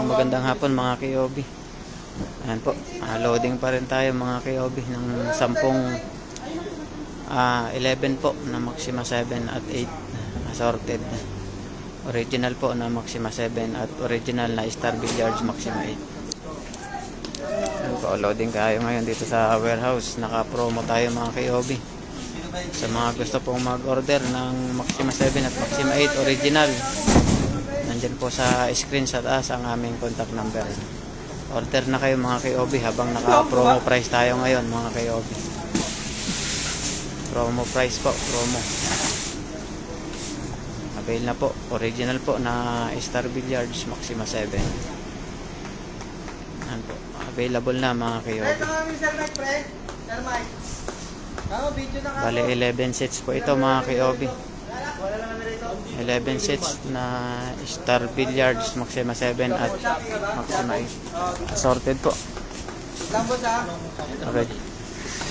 magandang hapon mga Kyobi. Ayan po, loading pa rin tayo mga Kyobi ng 11 po na Maxima 7 at 8 assorted. Original po na Maxima 7 at original na Star Billiards Maxima 8. Ayan po, loading tayo ngayon dito sa warehouse. Naka-promo tayo mga Kyobi. Sa mga gusto pong mag-order ng Maxima 7 at Maxima 8 original, nandyan po sa screen sa taas ang aming contact number. Order na kayo mga Kyobi habang naka-promo price tayo ngayon mga Kyobi. Promo price po, promo. Avail na po, original po na Star Billiards Maxima 7. Ayan po, available na mga Kyobi. Bale 11 sets po ito mga Kyobi. 11 sets na Star Billiards Maxima 7 at Maxima 8. Assorted po.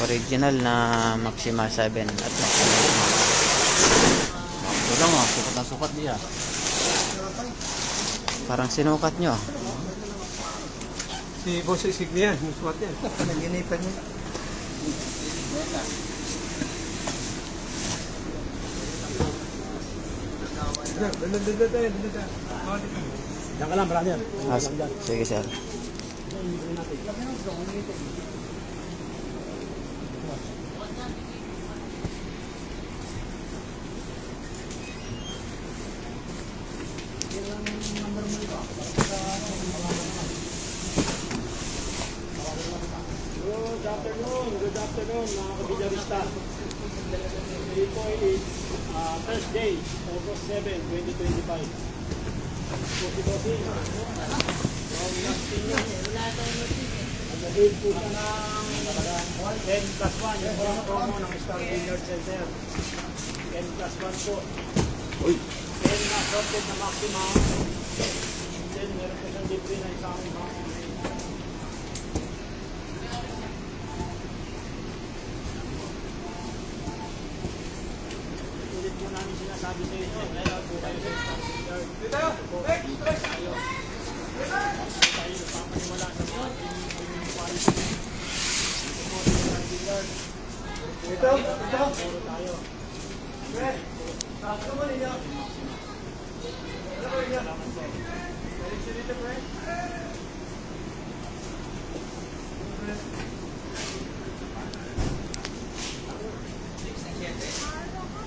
Original na Maxima 7 at Maxima 8. Ito lang sukat na sukat niya. Parang sinukat nyo. Si Boss Isigni yan, sukat yan. Naginipan niya. Diyan ka lang, marami yan. Sige sir. Good afternoon mga kabilyarista. Today po is Thursday, August 7, 2025. So si Bossing, ang last niyo, nag-avail po siya ng 10+1, yung promo ng Star Billiard Center. 10+1 po. 10 na sorted na maximum. Then meron po siyang libre na isang namin sinasabi sa inyo, meron po kayo sa Star Billiard. Tayo nagpapaniwala sa mga premium quality. Ito po sa Star Billiard. Puro tayo. Salamat po.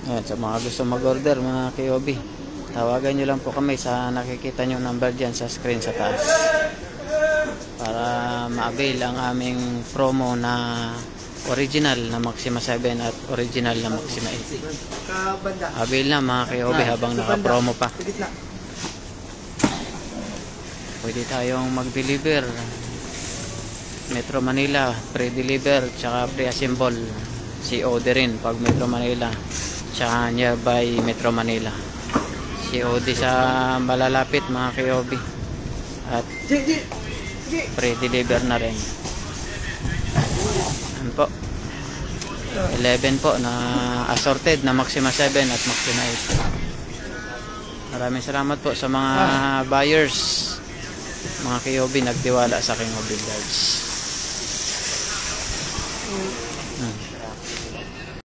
Ayan, sa mga gusto mag-order mga Kyobi, tawagan nyo lang po kami sa nakikita nyo number dyan sa screen sa taas para ma-avail ang aming promo na original na Maxima 7 at original na Maxima 8. Avail na mga Kyobi habang naka-promo pa. Pwede tayong mag-deliver Metro Manila, pre-deliver tsaka pre-assemble. COD rin pag Metro Manila tsaka nearby Metro Manila. COD sa malalapit mga Kyobi at pre-deliver na rin. Ano po, 11 po na assorted na Maxima 7 at Maxima 8. Maraming salamat po sa mga buyers mga Kyobi nagtiwala sa King of Billiards.